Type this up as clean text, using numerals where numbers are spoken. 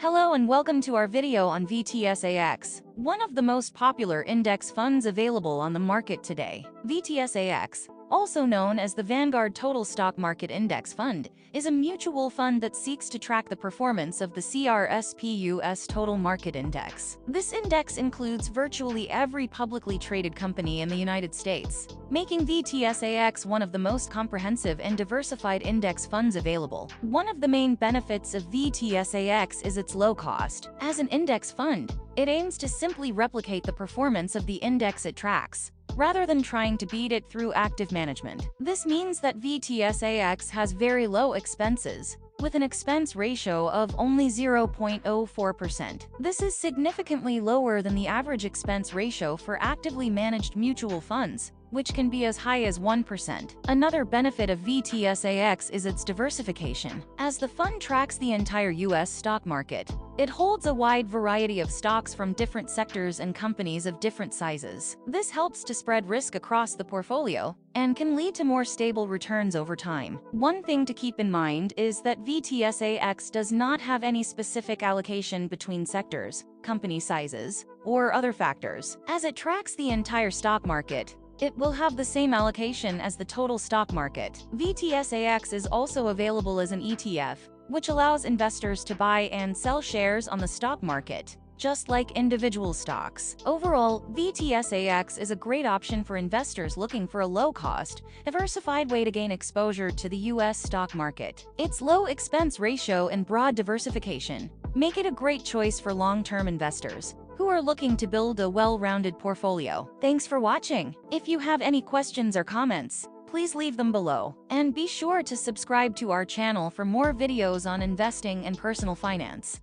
Hello and welcome to our video on VTSAX, one of the most popular index funds available on the market today. VTSAX, also known as the Vanguard Total Stock Market Index Fund, is a mutual fund that seeks to track the performance of the CRSP US Total Market Index. This index includes virtually every publicly traded company in the United States, making VTSAX one of the most comprehensive and diversified index funds available. One of the main benefits of VTSAX is its low cost. As an index fund, it aims to simply replicate the performance of the index it tracks, rather than trying to beat it through active management. This means that VTSAX has very low expenses, with an expense ratio of only 0.04%. This is significantly lower than the average expense ratio for actively managed mutual funds, which can be as high as 1%. Another benefit of VTSAX is its diversification. As the fund tracks the entire US stock market, it holds a wide variety of stocks from different sectors and companies of different sizes. This helps to spread risk across the portfolio and can lead to more stable returns over time. One thing to keep in mind is that VTSAX does not have any specific allocation between sectors, company sizes, or other factors. As it tracks the entire stock market, it will have the same allocation as the total stock market. VTSAX is also available as an ETF, which allows investors to buy and sell shares on the stock market, just like individual stocks. Overall, VTSAX is a great option for investors looking for a low-cost, diversified way to gain exposure to the US stock market. Its low expense ratio and broad diversification make it a great choice for long-term investors who are looking to build a well-rounded portfolio. Thanks for watching. If you have any questions or comments, please leave them below. And be sure to subscribe to our channel for more videos on investing and personal finance.